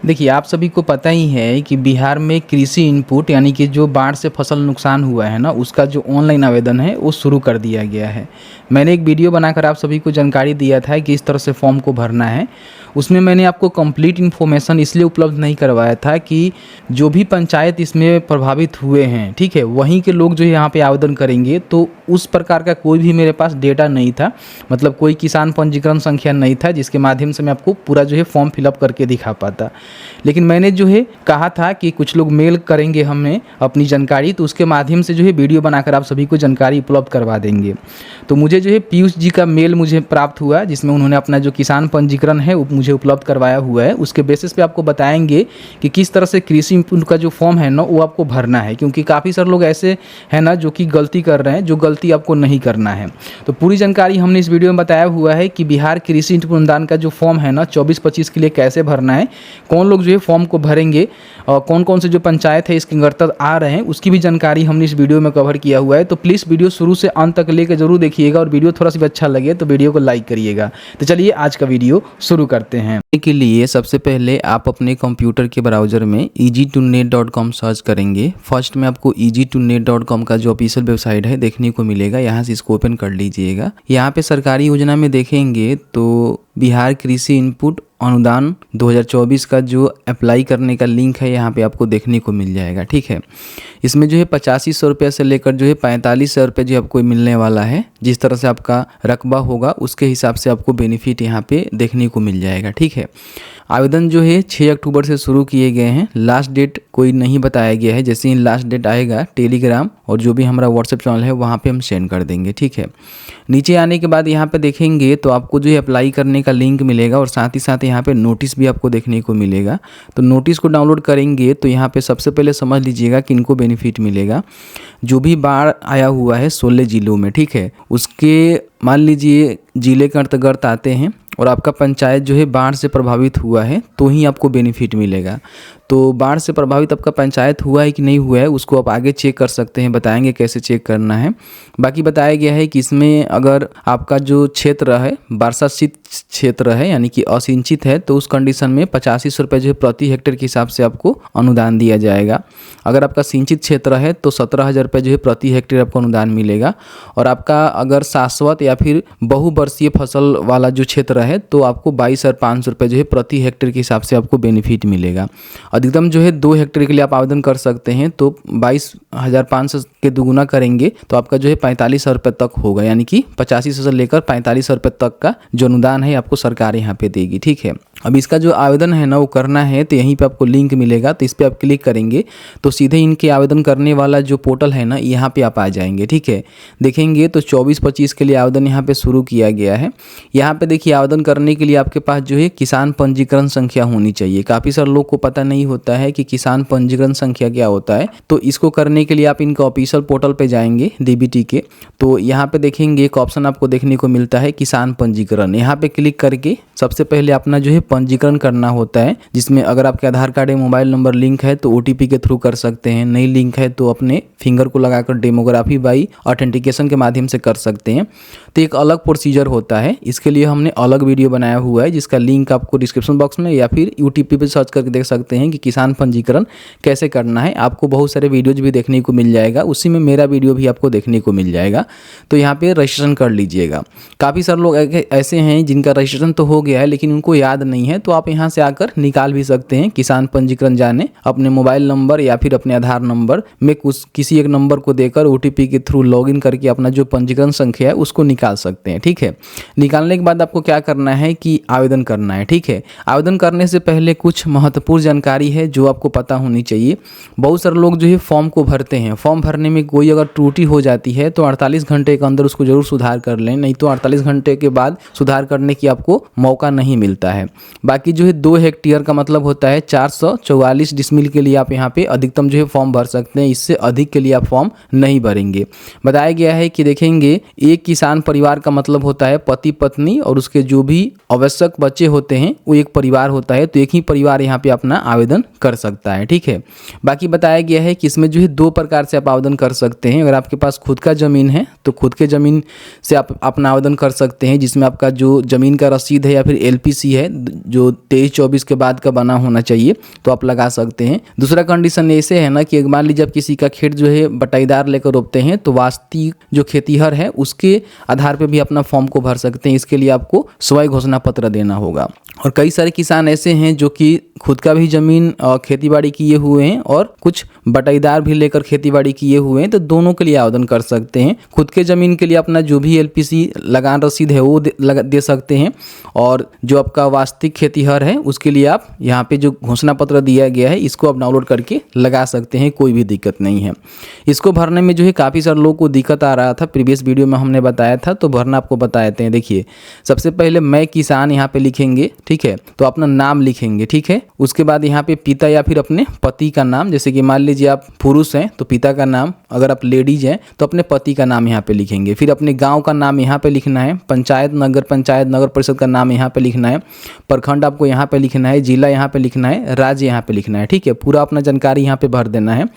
देखिए, आप सभी को पता ही है कि बिहार में कृषि इनपुट यानी कि जो बाढ़ से फसल नुकसान हुआ है ना, उसका जो ऑनलाइन आवेदन है वो शुरू कर दिया गया है। मैंने एक वीडियो बनाकर आप सभी को जानकारी दिया था कि इस तरह से फॉर्म को भरना है। उसमें मैंने आपको कंप्लीट इन्फॉर्मेशन इसलिए उपलब्ध नहीं करवाया था कि जो भी पंचायत इसमें प्रभावित हुए हैं, ठीक है, वहीं के लोग जो यहाँ पे आवेदन करेंगे, तो उस प्रकार का कोई भी मेरे पास डेटा नहीं था। मतलब कोई किसान पंजीकरण संख्या नहीं था जिसके माध्यम से मैं आपको पूरा जो है फॉर्म फिलअप करके दिखा पाता। लेकिन मैंने जो है कहा था कि कुछ लोग मेल करेंगे हमें अपनी जानकारी, तो उसके माध्यम से जो है वीडियो बनाकर आप सभी को जानकारी उपलब्ध करवा देंगे। तो मुझे जो है पीयूष जी का मेल मुझे प्राप्त हुआ जिसमें उन्होंने अपना जो किसान पंजीकरण है वो मुझे उपलब्ध करवाया हुआ है। उसके बेसिस पे आपको बताएंगे कि किस तरह से कृषि इनपुट का जो फॉर्म है ना वो आपको भरना है, क्योंकि काफ़ी सारे लोग ऐसे हैं ना जो कि गलती कर रहे हैं, जो गलती आपको नहीं करना है। तो पूरी जानकारी हमने इस वीडियो में बताया हुआ है कि बिहार कृषि इनपुट अनुदान का जो फॉर्म है ना 24-25 के लिए कैसे भरना है, कौन लोग जो है फॉर्म को भरेंगे और कौन कौन से जो पंचायत है इसके अंतर्गत आ रहे हैं, उसकी भी जानकारी हमने इस वीडियो में कवर किया हुआ है। तो प्लीज़ वीडियो शुरू से अंत तक लेकर जरूर देखिएगा और वीडियो थोड़ा सा भी अच्छा लगे तो वीडियो को लाइक करिएगा। तो चलिए आज का वीडियो शुरू करते हैं। के लिए सबसे पहले आप अपने कंप्यूटर के ब्राउज़र में easy2net.com सर्च करेंगे। फर्स्ट में आपको easy2net.com का जो ऑफिशियल वेबसाइट है देखने को मिलेगा। यहाँ से इसको ओपन कर लीजिएगा। यहाँ पे सरकारी योजना में देखेंगे तो बिहार कृषि इनपुट अनुदान 2024 का जो अप्लाई करने का लिंक है यहाँ पे आपको देखने को मिल जाएगा। ठीक है, इसमें जो है 8500 रुपये से लेकर जो है 4500 रुपये जो आपको मिलने वाला है। जिस तरह से आपका रकबा होगा उसके हिसाब से आपको बेनिफिट यहाँ पे देखने को मिल जाएगा। ठीक है, आवेदन जो है 6 अक्टूबर से शुरू किए गए हैं। लास्ट डेट कोई नहीं बताया गया है। जैसे ही लास्ट डेट आएगा टेलीग्राम और जो भी हमारा व्हाट्सएप चैनल है वहाँ पे हम सेंड कर देंगे। ठीक है, नीचे आने के बाद यहाँ पे देखेंगे तो आपको जो है अप्लाई करने का लिंक मिलेगा और साथ ही साथ यहाँ पे नोटिस भी आपको देखने को मिलेगा। तो नोटिस को डाउनलोड करेंगे तो यहाँ पे सबसे पहले समझ लीजिएगा कि इनको बेनिफिट मिलेगा। जो भी बाढ़ आया हुआ है 16 जिलों में, ठीक है, उसके मान लीजिए जिले के अंतर्गत आते हैं और आपका पंचायत जो है बाढ़ से प्रभावित हुआ है तो ही आपको बेनिफिट मिलेगा। तो बाढ़ से प्रभावित आपका पंचायत हुआ है कि नहीं हुआ है उसको आप आगे चेक कर सकते हैं, बताएंगे कैसे चेक करना है। बाकी बताया गया है कि इसमें अगर आपका जो क्षेत्र है वर्षासित क्षेत्र है यानी कि असिंचित है तो उस कंडीशन में 8500 रुपये जो है प्रति हेक्टेयर के हिसाब से आपको अनुदान दिया जाएगा। अगर आपका सिंचित क्षेत्र है तो 17,000 रुपये जो है प्रति हेक्टेयर आपको अनुदान मिलेगा। और आपका अगर शाश्वत या फिर बहुवर्षीय फसल वाला जो क्षेत्र है तो आपको 22,500 रुपये जो है प्रति हेक्टेयर के हिसाब से आपको बेनिफिट मिलेगा। अधिकतम जो है 2 हेक्टेयर के लिए आप आवेदन कर सकते हैं। तो 22,500 के दुगुना करेंगे तो आपका जो है 45,000 रुपये तक होगा, यानी कि 8500 से लेकर 45,000 रुपये तक का जो अनुदान है आपको सरकार यहाँ पे देगी। ठीक है, अब इसका जो आवेदन है ना वो करना है तो यहीं पे आपको लिंक मिलेगा, तो इस पर आप क्लिक करेंगे तो सीधे इनके आवेदन करने वाला जो पोर्टल है ना यहाँ पे आप आ जाएंगे। ठीक है, देखेंगे तो 24-25 के लिए आवेदन यहाँ पे शुरू किया गया है। यहाँ पे देखिए आवेदन करने के लिए आपके पास जो है किसान पंजीकरण संख्या होनी चाहिए। काफ़ी सारे लोग को पता नहीं होता है कि किसान पंजीकरण संख्या क्या होता है। तो इसको करने के लिए आप इनका ऑफिशियल पोर्टल पे जाएंगे डीबीटी के, तो यहाँ पे देखेंगे एक ऑप्शन आपको देखने को मिलता है किसान पंजीकरण। यहाँ पे क्लिक करके सबसे पहले अपना जो है पंजीकरण करना होता है, जिसमें अगर आपके आधार कार्ड या मोबाइल नंबर लिंक है तो ओटीपी के थ्रू कर सकते हैं, नहीं लिंक है तो अपने फिंगर को लगाकर डेमोग्राफी बाई ऑथेंटिकेशन के माध्यम से कर सकते हैं। तो एक अलग प्रोसीजर होता है, इसके लिए हमने अलग वीडियो बनाया हुआ है जिसका लिंक आपको डिस्क्रिप्शन बॉक्स में या फिर यूट्यूब पे सर्च करके देख सकते हैं कि किसान पंजीकरण कैसे करना है। आपको बहुत सारे वीडियोज भी देखने को मिल जाएगा, उसी में मेरा वीडियो भी आपको देखने को मिल जाएगा। तो यहाँ पे रजिस्ट्रेशन कर लीजिएगा। काफ़ी सारे लोग ऐसे हैं जिनका रजिस्ट्रेशन तो हो गया है लेकिन उनको याद नहीं है, तो आप यहाँ से आकर निकाल भी सकते हैं। किसान पंजीकरण जाने अपने मोबाइल नंबर या फिर अपने आधार नंबर में किसी एक नंबर को देकर ओटीपी के थ्रू लॉगिन करके अपना जो पंजीकरण संख्या है उसको निकाल सकते हैं। ठीक है, निकालने के बाद आपको क्या करना है कि आवेदन करना है। ठीक है, आवेदन करने से पहले कुछ महत्वपूर्ण जानकारी है जो आपको पता होनी चाहिए। बहुत सारे लोग जो है फॉर्म को भरते हैं, फॉर्म भरने में कोई अगर त्रुटि हो जाती है तो 48 घंटे के अंदर उसको जरूर सुधार कर लें, नहीं तो 48 घंटे के बाद सुधार करने की आपको मौका नहीं मिलता है। बाकी जो है 2 हेक्टेयर का मतलब होता है 444 डिसमिल के लिए आप यहाँ पे अधिकतम जो है फॉर्म भर सकते हैं, इससे अधिक के लिए आप फॉर्म नहीं भरेंगे। बताया गया है कि देखेंगे एक किसान परिवार का मतलब होता है पति पत्नी और उसके जो भी आवश्यक बच्चे होते हैं वो एक परिवार होता है। तो एक ही परिवार यहाँ पे अपना आवेदन कर सकता है, ठीक है। बाकी बताया गया है कि इसमें जो है 2 प्रकार से आप आवेदन कर सकते हैं। अगर आपके पास खुद का ज़मीन है तो खुद के ज़मीन से आप अपना आवेदन कर सकते हैं, जिसमें आपका जो ज़मीन का रसीद है या फिर LPC है जो 23-24 के बाद का बना होना चाहिए, तो आप लगा सकते हैं। दूसरा कंडीशन ऐसे है ना कि मान लीजिए आप किसी का खेत जो है बटाईदार लेकर रोपते हैं तो वास्तविक जो खेतीहर है उसके आधार पे भी अपना फॉर्म को भर सकते हैं। इसके लिए आपको स्वयं घोषणा पत्र देना होगा। और कई सारे किसान ऐसे हैं जो कि खुद का भी ज़मीन खेतीबाड़ी किए हुए हैं और कुछ बटाईदार भी लेकर खेतीबाड़ी किए हुए हैं, तो दोनों के लिए आवेदन कर सकते हैं। खुद के ज़मीन के लिए अपना जो भी LPC लगान रसीद है वो दे सकते हैं, और जो आपका वास्तविक खेतीहर है उसके लिए आप यहाँ पे जो घोषणा पत्र दिया गया है इसको आप डाउनलोड करके लगा सकते हैं, कोई भी दिक्कत नहीं है। इसको भरने में जो है काफ़ी सारे लोगों को दिक्कत आ रहा था, प्रीवियस वीडियो में हमने बताया था, तो भरना आपको बता देते हैं। देखिए, सबसे पहले मैं किसान यहाँ पे लिखेंगे, ठीक है, तो अपना नाम लिखेंगे, ठीक है। उसके बाद यहाँ पे पिता या फिर अपने पति का नाम, जैसे कि मान लीजिए आप पुरुष हैं तो पिता का नाम, अगर आप लेडीज हैं तो अपने पति का नाम यहाँ पे लिखेंगे। फिर अपने गांव का नाम यहाँ पे लिखना है, पंचायत, नगर परिषद का नाम यहाँ पे लिखना है, प्रखंड आपको यहाँ पे लिखना है, जिला यहाँ पे लिखना है, राज्य यहाँ पे लिखना है, ठीक है। पूरा अपना जानकारी यहाँ पे भर देना है।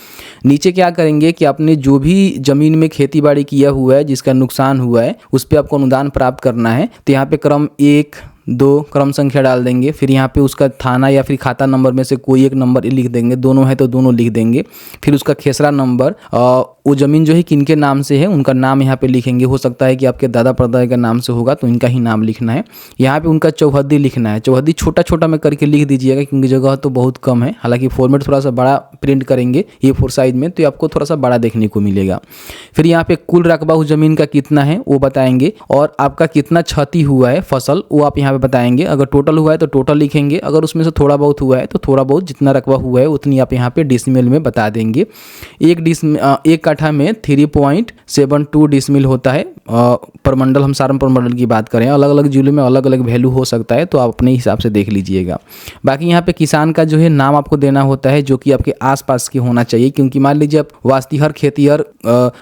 नीचे क्या करेंगे कि आपने जो भी जमीन में खेती बाड़ी किया हुआ है जिसका नुकसान हुआ है उस पर आपको अनुदान प्राप्त करना है। तो यहाँ पे क्रम 1, 2 क्रम संख्या डाल देंगे। फिर यहाँ पे उसका थाना या फिर खाता नंबर में से कोई एक नंबर लिख देंगे, दोनों है तो दोनों लिख देंगे। फिर उसका खेसरा नंबर, वो ज़मीन जो है किनके नाम से है उनका नाम यहाँ पे लिखेंगे। हो सकता है कि आपके दादा परदादा का नाम से होगा तो इनका ही नाम लिखना है। यहाँ पे उनका चौहद्दी लिखना है, चौहद्दी छोटा छोटा में करके लिख दीजिएगा क्योंकि जगह तो बहुत कम है। हालांकि फॉर्मेट थोड़ा सा बड़ा प्रिंट करेंगे A4 साइज में तो आपको थोड़ा सा बड़ा देखने को मिलेगा। फिर यहाँ पे कुल रकबा उस ज़मीन का कितना है वो बताएंगे, और आपका कितना क्षति हुआ है फसल वो आप यहाँ पे बताएंगे। अगर टोटल हुआ है तो टोटल लिखेंगे, अगर उसमें से थोड़ा बहुत हुआ है तो थोड़ा बहुत जितना रकबा हुआ है उतनी आप यहाँ पे डिसमिल में बता देंगे। एक कट्ठा में 3.72 डिसमिल होता है परमंडल, हम सारण परमंडल की बात करें, अलग अलग जिलों में अलग अलग वैल्यू हो सकता है, तो आप अपने हिसाब से देख लीजिएगा। बाकी यहाँ पे किसान का जो है नाम आपको देना होता है जो कि आपके आसपास की होना चाहिए, क्योंकि मान लीजिए आप वास्तिहर खेतीहर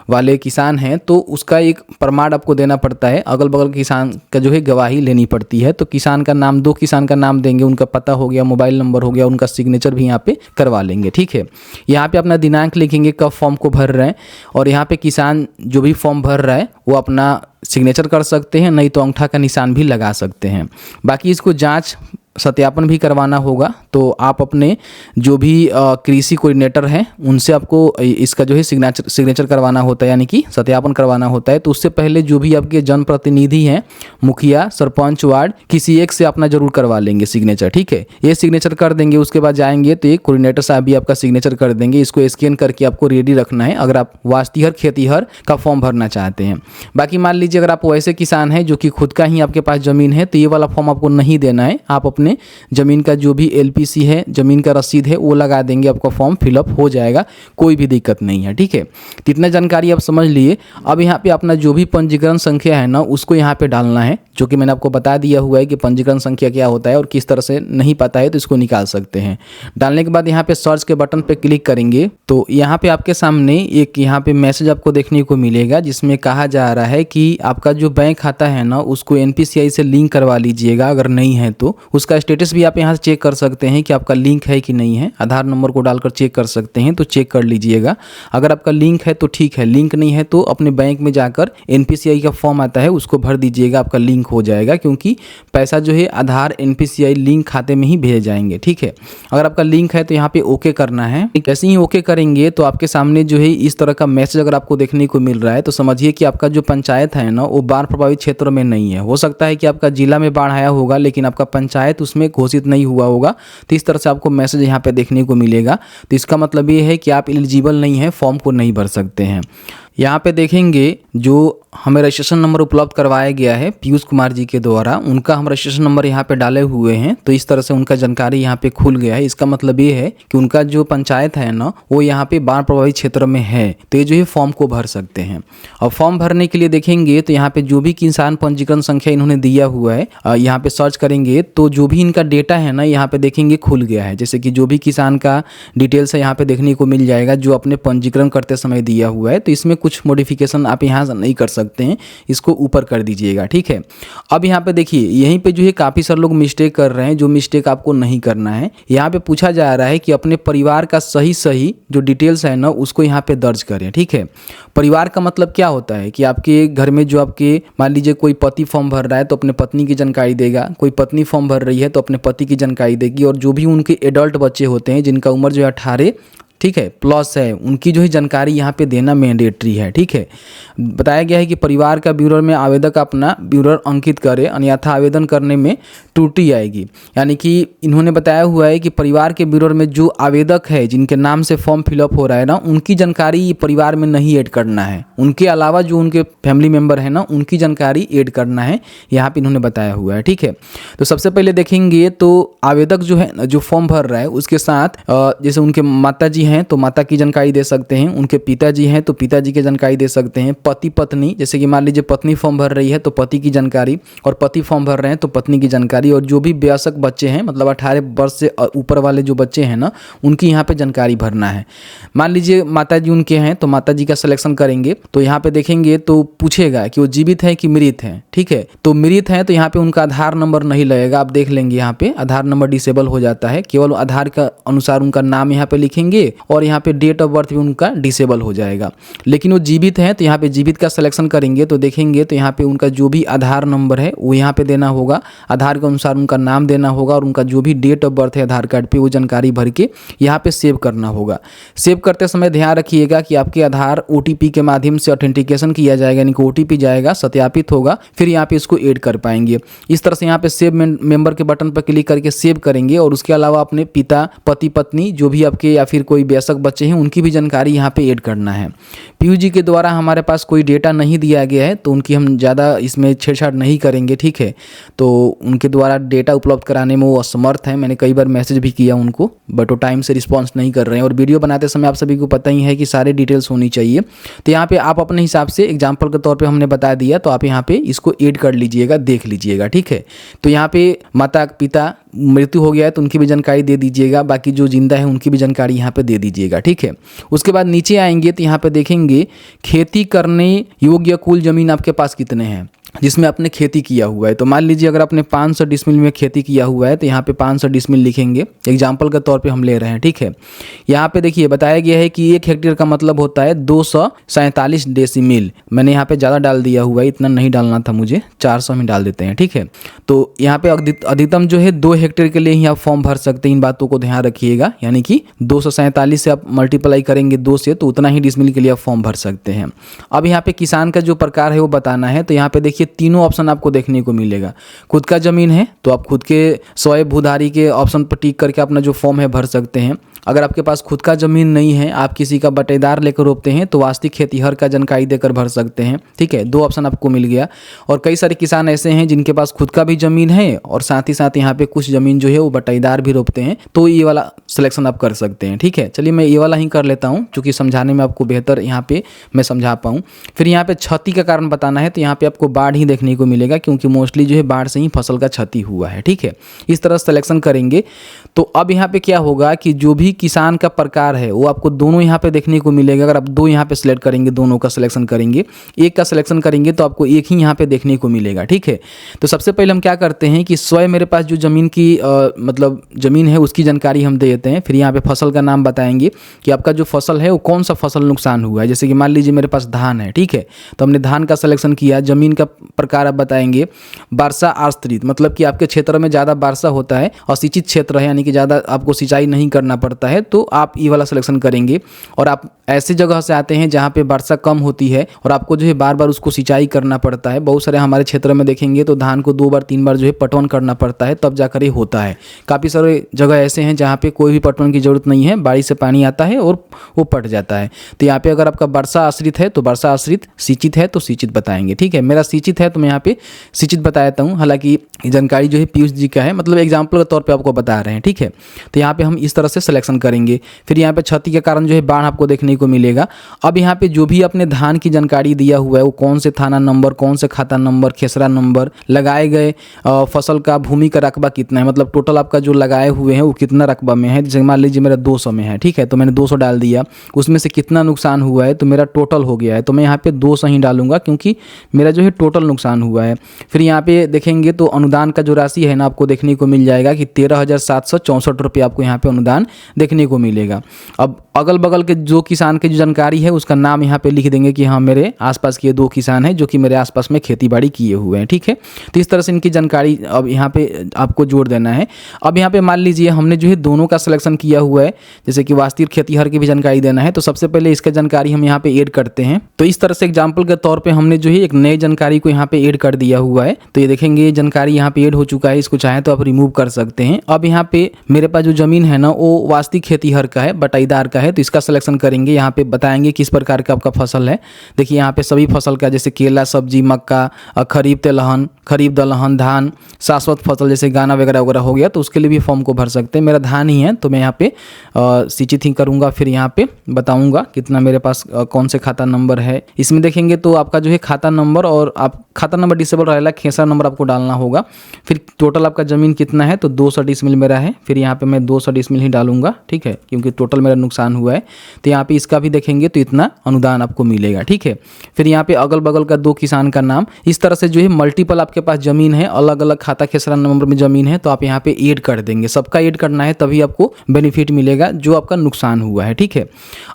वाले किसान हैं तो उसका एक प्रमाण आपको देना पड़ता है, अगल बगल किसान का जो है गवाही लेनी पड़ती है। तो किसान का नाम, 2 किसान का नाम देंगे, उनका पता हो गया, मोबाइल नंबर हो गया, उनका सिग्नेचर भी यहाँ पे करवा लेंगे, ठीक है। यहाँ पे अपना दिनांक लिखेंगे कब फॉर्म को भर रहे हैं, और यहाँ पे किसान जो भी फॉर्म भर रहा है वो अपना सिग्नेचर कर सकते हैं, नहीं तो अंगूठा का निशान भी लगा सकते हैं। बाकी इसको जांच सत्यापन भी करवाना होगा, तो आप अपने जो भी कृषि कोऑर्डिनेटर हैं उनसे आपको इसका जो है सिग्नेचर करवाना होता है, यानी कि सत्यापन करवाना होता है। तो उससे पहले जो भी आपके जनप्रतिनिधि हैं, मुखिया, सरपंच, वार्ड, किसी एक से अपना जरूर करवा लेंगे सिग्नेचर, ठीक है। ये सिग्नेचर कर देंगे, उसके बाद जाएंगे तो एक कोऑर्डिनेटर साहब भी आपका सिग्नेचर कर देंगे। इसको स्कैन करके आपको रेडी रखना है अगर आप वास्तिहर खेतीहर का फॉर्म भरना चाहते हैं। बाकी मान लीजिए अगर आप वैसे किसान हैं जो कि खुद का ही आपके पास ज़मीन है तो ये वाला फॉर्म आपको नहीं देना है, आप अपने जमीन का जो भी LPC है, जमीन का रसीद है वो लगा देंगे, आपका फॉर्म फिलअप हो जाएगा, कोई भी दिक्कत नहीं है, ठीक है। कितना जानकारी आप समझ लिए। अब यहाँ पे अपना जो भी पंजीकरण संख्या है ना उसको यहाँ पे डालना है, जो कि मैंने आपको बता दिया हुआ है कि पंजीकरण संख्या क्या होता है, और किस तरह से नहीं पता है तो इसको निकाल सकते हैं। डालने के बाद यहाँ पे सर्च के बटन पे क्लिक करेंगे तो यहाँ पे आपके सामने एक यहाँ पे मैसेज आपको देखने को मिलेगा जिसमें कहा जा रहा है कि आपका जो बैंक खाता है ना उसको NPCI से लिंक करवा लीजिएगा, अगर नहीं है तो उसका स्टेटस भी आप यहाँ से चेक कर सकते हैं कि आपका लिंक है कि नहीं है। आधार नंबर को डालकर चेक कर सकते हैं, तो चेक कर लीजिएगा। अगर आपका लिंक है तो ठीक है, लिंक नहीं है तो अपने बैंक में जाकर NPCI का फॉर्म आता है उसको भर दीजिएगा, आपका लिंक हो जाएगा, क्योंकि पैसा जो है आधार NPCI लिंक खाते में ही भेजे जाएंगे, ठीक है। अगर आपका लिंक है तो यहाँ पे ओके करना है। जैसे ही ओके करेंगे तो आपके सामने जो है इस तरह का मैसेज अगर आपको देखने को मिल रहा है तो समझिए कि आपका जो पंचायत है ना वो बाढ़ प्रभावित क्षेत्र में नहीं है। हो सकता है कि आपका जिला में बाढ़ आया होगा लेकिन आपका पंचायत उसमें घोषित नहीं हुआ होगा, तो इस तरह से आपको मैसेज यहाँ पे देखने को मिलेगा। तो इसका मतलब ये है कि आप एलिजिबल नहीं है, फॉर्म को नहीं भर सकते हैं। यहाँ पे देखेंगे जो हमें रजिस्ट्रेशन नंबर उपलब्ध करवाया गया है पीयूष कुमार जी के द्वारा, उनका हम रजिस्ट्रेशन नंबर यहाँ पे डाले हुए हैं, तो इस तरह से उनका जानकारी यहाँ पे खुल गया है। इसका मतलब ये है कि उनका जो पंचायत है ना वो यहाँ पे बाढ़ प्रभावित क्षेत्र में है, तो ये जो है फॉर्म को भर सकते हैं। और फॉर्म भरने के लिए देखेंगे तो यहाँ पे जो भी किसान पंजीकरण संख्या इन्होंने दिया हुआ है, यहाँ पे सर्च करेंगे तो जो भी इनका डेटा है ना यहाँ पे देखेंगे खुल गया है। जैसे कि जो भी किसान का डिटेल्स है यहाँ पे देखने को मिल जाएगा जो अपने पंजीकरण करते समय दिया हुआ है, तो इसमें कुछ मॉडिफिकेशन आप यहाँ से नहीं कर सकते हैं, इसको ऊपर कर दीजिएगा, ठीक है। अब यहाँ पे देखिए यहीं पे जो है काफ़ी सारे लोग मिस्टेक कर रहे हैं, जो मिस्टेक आपको नहीं करना है। यहाँ पे पूछा जा रहा है कि अपने परिवार का सही जो डिटेल्स है ना उसको यहाँ पे दर्ज करें, ठीक है। परिवार का मतलब क्या होता है कि आपके घर में जो आपके मान लीजिए कोई पति फॉर्म भर रहा है तो अपने पत्नी की जानकारी देगा, कोई पत्नी फॉर्म भर रही है तो अपने पति की जानकारी देगी, और जो भी उनके एडल्ट बच्चे होते हैं जिनका उम्र जो है 18 ठीक है प्लस है, उनकी जो है जानकारी यहाँ पे देना मैंडेटरी है, ठीक है। बताया गया है कि परिवार का ब्यूरो में आवेदक अपना ब्यूरो अंकित करे, अन्यथा आवेदन करने में त्रुटि आएगी। यानी कि इन्होंने बताया हुआ है कि परिवार के ब्यूरो में जो आवेदक है जिनके नाम से फॉर्म फिलअप हो रहा है ना, उनकी जानकारी परिवार में नहीं ऐड करना है, उनके अलावा जो उनके फैमिली मेम्बर है ना उनकी जानकारी ऐड करना है, यहाँ पे इन्होंने बताया हुआ है, ठीक है। तो सबसे पहले देखेंगे तो आवेदक जो है जो फॉर्म भर रहा है उसके साथ जैसे उनके माता जी हैं तो माता की जानकारी दे सकते हैं, उनके पिताजी हैं तो पिताजी की जानकारी दे सकते हैं, पति पत्नी जैसे कि मान लीजिए पत्नी फॉर्म भर रही है तो पति की जानकारी, और पति फॉर्म भर रहे हैं तो पत्नी की जानकारी, और जो भी वयस्क बच्चे हैं मतलब 18 वर्ष से ऊपर वाले जो बच्चे हैं ना उनकी यहाँ पे जानकारी भरना है। मान लीजिए माता जी उनके हैं तो माता जी का सिलेक्शन करेंगे, तो यहाँ पे देखेंगे तो पूछेगा कि वो जीवित है कि मृत है, ठीक है। तो मृत है तो यहाँ पे उनका आधार नंबर नहीं लगेगा, आप देख लेंगे यहाँ पे आधार नंबर डिसेबल हो जाता है, केवल आधार का अनुसार उनका नाम यहाँ पे लिखेंगे और यहाँ पे डेट ऑफ बर्थ भी उनका डिसेबल हो जाएगा। लेकिन वो जीवित है तो यहाँ पे जीवित का सिलेक्शन करेंगे तो देखेंगे तो यहाँ पे उनका जो भी आधार नंबर है वो यहाँ पे देना होगा, आधार के अनुसार उनका नाम देना होगा, और उनका जो भी डेट ऑफ बर्थ है आधार कार्ड पे वो जानकारी भर के यहाँ पे सेव करना होगा। सेव करते समय ध्यान रखिएगा कि आपके आधार OTP के माध्यम से ऑथेंटिकेशन किया जाएगा, यानी कि OTP जाएगा, सत्यापित होगा, फिर यहाँ पे इसको ऐड कर पाएंगे। इस तरह से यहाँ पे सेव मेंबर के बटन पर क्लिक करके सेव करेंगे, और उसके अलावा अपने पिता पति पत्नी जो भी आपके या फिर कोई वयस्क बच्चे हैं उनकी भी जानकारी यहाँ पे ऐड करना है। पीयू जी के द्वारा हमारे पास कोई डेटा नहीं दिया गया है तो उनकी हम ज़्यादा इसमें छेड़छाड़ नहीं करेंगे, ठीक है। तो उनके द्वारा डेटा उपलब्ध कराने में वो असमर्थ है, मैंने कई बार मैसेज भी किया उनको, बट वो टाइम से रिस्पॉन्स नहीं कर रहे हैं, और वीडियो बनाते समय आप सभी को पता ही है कि सारे डिटेल्स होनी चाहिए। तो यहाँ पे आप अपने हिसाब से एग्जाम्पल के तौर पर हमने बता दिया, तो आप यहाँ पे इसको ऐड कर लीजिएगा, देख लीजिएगा, ठीक है। तो यहाँ पे माता पिता मृत्यु हो गया है तो उनकी भी जानकारी दे दीजिएगा, बाकी जो जिंदा है उनकी भी जानकारी यहाँ पे दे दीजिएगा, ठीक है। उसके बाद नीचे आएंगे तो यहाँ पे देखेंगे खेती करने योग्य कुल जमीन आपके पास कितने हैं जिसमें आपने खेती किया हुआ है। तो मान लीजिए अगर आपने 500 डिसमिल में खेती किया हुआ है तो यहाँ पे 500 डिसमिल लिखेंगे, एग्जाम्पल के तौर पे हम ले रहे हैं, ठीक है। यहाँ पे देखिए बताया गया है कि 1 हेक्टेयर का मतलब होता है 247 डेसीमिल, मैंने यहाँ पे ज़्यादा डाल दिया हुआ है, इतना नहीं डालना था मुझे, 400 में डाल देते हैं, ठीक है। तो यहाँ पे अधिकतम जो है 2 हेक्टेयर के लिए ही आप फॉर्म भर सकते हैं, इन बातों को ध्यान रखिएगा, यानी कि 247 से आप मल्टीप्लाई करेंगे 2 से तो उतना ही डिसमिल के लिए आप फॉर्म भर सकते हैं। अब यहाँ पे किसान का जो प्रकार है वो बताना है, तो यहाँ पे देखिए तीनों ऑप्शन आपको देखने को मिलेगा। खुद का जमीन है तो आप खुद के स्वयं भूधारी के ऑप्शन पर टिक करके अपना जो फॉर्म है भर सकते हैं। अगर आपके पास खुद का ज़मीन नहीं है, आप किसी का बटेदार लेकर रोपते हैं तो वास्तविक खेतीहर का जानकारी देकर भर सकते हैं, ठीक है। 2 ऑप्शन आपको मिल गया। और कई सारे किसान ऐसे हैं जिनके पास खुद का भी ज़मीन है और साथ ही साथ यहाँ पे कुछ ज़मीन जो है वो बटेदार भी रोपते हैं, तो ये वाला सिलेक्शन आप कर सकते हैं, ठीक है। चलिए मैं ये वाला ही कर लेता हूँ क्योंकि समझाने में आपको बेहतर यहाँ पे मैं समझा पाऊँ। फिर यहाँ पे क्षति का कारण बताना है, तो यहाँ पे आपको बाढ़ ही देखने को मिलेगा क्योंकि मोस्टली जो है बाढ़ से ही फसल का क्षति हुआ है, ठीक है। इस तरह सिलेक्शन करेंगे। तो अब यहाँ पे क्या होगा कि जो भी किसान का प्रकार है वो आपको दोनों यहाँ पे देखने को मिलेगा। अगर आप 2 यहाँ पे सिलेक्ट करेंगे, दोनों का सिलेक्शन करेंगे, एक का सिलेक्शन करेंगे तो आपको एक ही यहाँ पे देखने को मिलेगा, ठीक है। तो सबसे पहले हम क्या करते हैं कि स्वयं मेरे पास जो ज़मीन की मतलब ज़मीन है उसकी जानकारी हम दे देते हैं। फिर यहाँ पे फसल का नाम बताएंगे कि आपका जो फसल है वो कौन सा फसल नुकसान हुआ है। जैसे कि मान लीजिए मेरे पास धान है, ठीक है, तो हमने धान का सिलेक्शन किया। ज़मीन का प्रकार आप बताएंगे वर्षा आश्रित, मतलब कि आपके क्षेत्र में ज़्यादा वर्षा होता है, असिंचित क्षेत्र है यानी कि ज़्यादा आपको सिंचाई नहीं करना पड़ता है, तो आप ये वाला सिलेक्शन करेंगे। और आप ऐसी जगह से आते हैं जहाँ पे वर्षा कम होती है और आपको जो है बार बार उसको सिंचाई करना पड़ता है। बहुत सारे हमारे क्षेत्र में देखेंगे तो धान को 2 बार 3 बार जो है पटवन करना पड़ता है, तब जाकर ये होता है। काफ़ी सारे जगह ऐसे हैं जहाँ पे कोई भी पटवन की ज़रूरत नहीं है, बारिश से पानी आता है और वो पट जाता है। तो यहाँ पे अगर आपका वर्षा आश्रित है तो वर्षा आश्रित, सिंचित है तो सिंचित बताएंगे, ठीक है। मेरा सिंचित है तो मैं यहाँ पे सिंचित बता देता हूँ, हालांकि जानकारी जो है पीयूष जी का है, मतलब एग्जाम्पल के तौर पे आपको बता रहे हैं, ठीक है। तो यहाँ पे हम इस तरह से सिलेक्शन सिलेक्शन करेंगे। फिर यहाँ पे क्षति के कारण जो है बाढ़ आपको देखने को मिलेगा। अब यहाँ पे जो भी अपने धान की जानकारी दिया हुआ है वो कौन से थाना नंबर, कौन से खाता नंबर, खेसरा नंबर, लगाए गए फसल का भूमि का रकबा कितना है, मतलब टोटल आपका जो लगाए हुए हैं वो कितना रकबा में है। जैसे मान लीजिए मेरा 200 में है, ठीक है, तो मैंने 200 डाल दिया, उसमें से कितना नुकसान हुआ है तो मेरा टोटल हो गया है, तो मैं यहाँ पे 200 ही डालूंगा क्योंकि मेरा जो है टोटल नुकसान हुआ है। फिर यहाँ पे देखेंगे तो अनुदान का जो राशि है ना आपको देखने को मिल जाएगा कि 13,764 रुपये आपको यहाँ पे अनुदान देखने को मिलेगा। अब अगल बगल के जो किसान की जो जानकारी है उसका नाम यहाँ पे लिख देंगे कि हाँ मेरे आसपास के 2 किसान हैं जो कि मेरे आसपास में खेती बाड़ी किए हुए हैं, ठीक है। तो इस तरह से इनकी जानकारी अब यहाँ पे आपको जोड़ देना है। अब यहाँ पे मान लीजिए हमने जो है दोनों का सिलेक्शन किया हुआ है, जैसे कि वास्तविक खेतीहर की भी जानकारी देना है, तो सबसे पहले इसका जानकारी हम यहाँ पे ऐड करते हैं। तो इस तरह से एग्जाम्पल के तौर पर हमने जो है एक नई जानकारी को यहाँ पे ऐड कर दिया हुआ है। तो ये देखेंगे जानकारी यहाँ पे ऐड हो चुका है, इसको चाहे तो आप रिमूव कर सकते हैं। अब यहाँ पे मेरे पास जो जमीन है ना वो वास्तविक खेतीहर का है, बटाईदार का है, तो इसका सिलेक्शन करेंगे। यहाँ पे बताएंगे किस प्रकार का आपका फसल है। देखिए यहाँ पे सभी फसल का, जैसे केला, सब्जी, मक्का, खरीफ तिलहन, खरीफ दलहन, धान, शाश्वत फसल जैसे गाना वगैरह वगैरह हो गया, तो उसके लिए भी फॉर्म को भर सकते हैं। मेरा धान ही है तो मैं यहाँ पे सिंचित ही करूँगा, फिर यहाँ पे बताऊँगा कितना मेरे पास कौन से खाता नंबर है। इसमें देखेंगे तो आपका जो है खाता नंबर, और आप खाता नंबर डिसेबल रहेगा, खेसरा नंबर आपको डालना होगा। फिर टोटल आपका ज़मीन कितना है तो 200 डिसमिल मेरा है, फिर यहाँ पे मैं 200 डिसमिल ही डालूंगा, ठीक है, क्योंकि टोटल मेरा नुकसान हुआ है। तो यहाँ पे इसका भी देखेंगे तो इतना अनुदान आपको मिलेगा, ठीक है। फिर यहाँ पे अगल बगल का 2 किसान का नाम, इस तरह से जो है मल्टीपल आपके पास ज़मीन है, अलग अलग खाता खेसरा नंबर में ज़मीन है, तो आप यहाँ पे ऐड कर देंगे, सबका ऐड करना है, तभी आपको बेनिफिट मिलेगा जो आपका नुकसान हुआ है, ठीक है।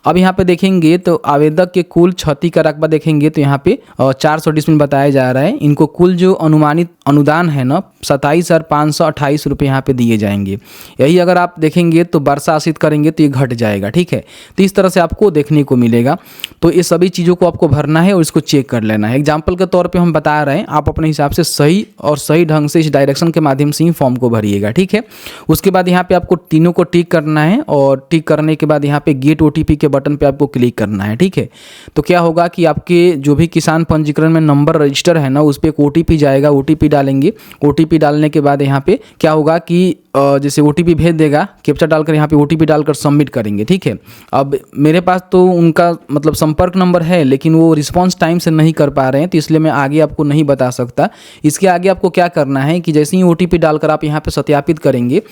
अब यहाँ पे देखेंगे तो आवेदक के कुल क्षति का रकबा देखेंगे तो यहाँ पे 400 डिसमिल बताया जा रहा है। इनको कुल जो अनुमानित अनुदान है ना 27,528 रुपये यहाँ पे दिए जाएंगे। यही अगर आप देखेंगे तो वर्षा आश्रित करेंगे तो ये घट जाएगा, ठीक है। तो इस तरह से आपको देखने को मिलेगा। तो ये सभी चीज़ों को आपको भरना है और इसको चेक कर लेना है। एग्जाम्पल के तौर पे हम बता रहे हैं, आप अपने हिसाब से सही ढंग से इस डायरेक्शन के माध्यम से ही फॉर्म को भरिएगा, ठीक है। उसके बाद यहाँ पे आपको तीनों को टिक करना है, और टिक करने के बाद यहाँ पे गेट OTP के बटन पे आपको क्लिक करना है, ठीक है। तो क्या होगा कि आपके जो भी किसान पंजीकरण में नंबर रजिस्टर है ना उस पर एक OTP जाएगा, OTP डालेंगे। OTP डालने के बाद यहाँ पे क्या होगा कि जैसे OTP भेज देगा, कैप्चा डालकर यहाँ पे OTP डालकर सबमिट करेंगे, ठीक है। अब मेरे पास तो उनका मतलब संपर्क नंबर है, लेकिन वो रिस्पांस टाइम से नहीं कर पा रहे हैं, तो इसलिए मैं आगे आपको नहीं बता सकता। इसके आगे आपको क्या करना है कि जैसे ही OTP डालकर आप यहाँ पे सत्यापित करेंगे,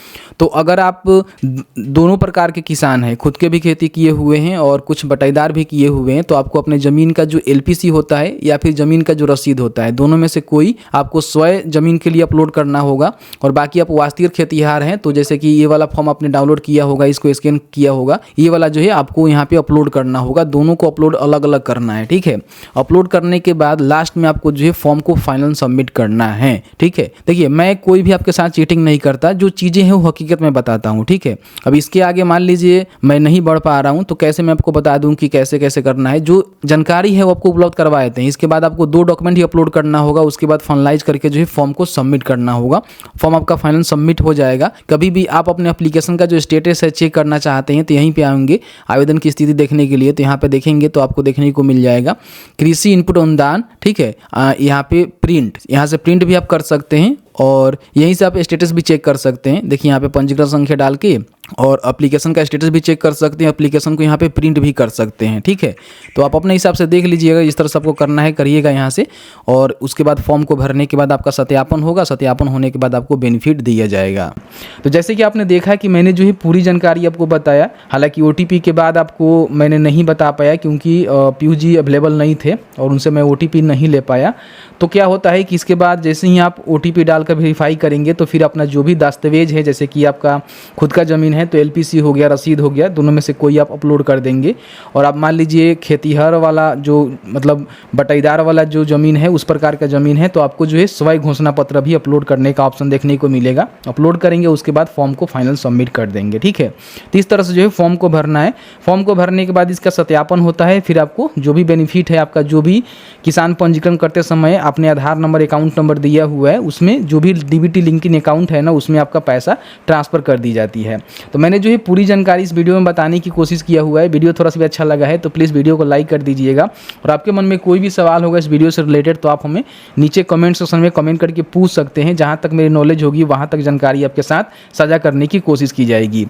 तो अगर आप दोनों प्रकार के किसान हैं, खुद के भी खेती किए हुए हैं और कुछ बटाईदार भी किए हुए हैं, तो आपको अपने ज़मीन का जो LPC होता है या फिर ज़मीन का जो रसीद होता है, दोनों में से कोई आपको स्वयं ज़मीन के लिए अपलोड करना होगा। और बाकी आप वास्तविक खेतीहर हैं तो जैसे कि ये वाला फॉर्म आपने डाउनलोड किया होगा, इसको स्कैन किया होगा, ये वाला जो है आपको यहाँ पे अपलोड करना होगा। दोनों को अपलोड अलग अलग करना है, ठीक है। अपलोड करने के बाद लास्ट में आपको जो है फॉर्म को फाइनल सबमिट करना है, ठीक है। देखिए मैं कोई भी आपके साथ चीटिंग नहीं करता, जो चीज़ें हैं वो हकीकत में बताता हूँ, ठीक है। अब इसके आगे मान लीजिए मैं नहीं बढ़ पा रहा हूँ तो कैसे मैं आपको बता दूँ कि कैसे कैसे करना है। जो जानकारी है वो आपको उपलब्ध करवा देते हैं। इसके बाद आपको 2 डॉक्यूमेंट ही अपलोड करना होगा, उसके बाद फाइनलाइज करके जो है फॉर्म को सबमिट करना होगा। फॉर्म आपका फाइनल सबमिट हो जाएगा। कभी भी आप अपने एप्लीकेशन का जो स्टेटस है चेक करना चाहते हैं तो यहीं पे आएंगे आवेदन की स्थिति देखने के लिए। तो यहाँ पे देखेंगे तो आपको देखने को मिल जाएगा कृषि इनपुट अनुदान, ठीक है। यहाँ पे प्रिंट, यहाँ से प्रिंट भी आप कर सकते हैं और यहीं से आप स्टेटस भी चेक कर सकते हैं। देखिए यहाँ पे पंजीकरण संख्या डाल के और एप्लीकेशन का स्टेटस भी चेक कर सकते हैं, एप्लीकेशन को यहाँ पे प्रिंट भी कर सकते हैं, ठीक है। तो आप अपने हिसाब से देख लीजिएगा, इस तरह से आपको करना है, करिएगा यहाँ से। और उसके बाद फॉर्म को भरने के बाद आपका सत्यापन होगा, सत्यापन होने के बाद आपको बेनिफिट दिया जाएगा। तो जैसे कि आपने देखा कि मैंने जो है पूरी जानकारी आपको बताया। हालांकि OTP के बाद आपको मैंने नहीं बता पाया क्योंकि पीयूष जी अवेलेबल नहीं थे और उनसे मैं OTP नहीं ले पाया। तो क्या होता है कि इसके बाद जैसे ही आप OTP डालकर वेरीफाई करेंगे तो फिर अपना जो भी दस्तावेज है, जैसे कि आपका खुद का ज़मीन है तो LPC हो गया, रसीद हो गया, दोनों में से कोई आप अपलोड कर देंगे। और आप मान लीजिए खेतीहर वाला जो मतलब बटाईदार वाला जो ज़मीन है उस प्रकार का ज़मीन है तो आपको जो है स्वयं घोषणा पत्र भी अपलोड करने का ऑप्शन देखने को मिलेगा। अपलोड करेंगे, उसके बाद फॉर्म को फाइनल सबमिट कर देंगे, ठीक है। तो इस तरह से जो है फॉर्म को भरना है। फॉर्म को भरने के बाद इसका सत्यापन होता है, फिर आपको जो भी बेनिफिट है, आपका जो भी किसान पंजीकरण करते समय आपने आधार नंबर, अकाउंट नंबर दिया हुआ है, उसमें जो भी DBT लिंकिंग अकाउंट है ना उसमें आपका पैसा ट्रांसफ़र कर दी जाती है। तो मैंने जो है पूरी जानकारी इस वीडियो में बताने की कोशिश किया हुआ है। वीडियो थोड़ा सा भी अच्छा लगा है तो प्लीज़ वीडियो को लाइक कर दीजिएगा। और आपके मन में कोई भी सवाल होगा इस वीडियो से रिलेटेड तो आप हमें नीचे कमेंट सेक्शन में कमेंट करके पूछ सकते हैं। जहाँ तक मेरी नॉलेज होगी वहाँ तक जानकारी आपके साथ साझा करने की कोशिश की जाएगी।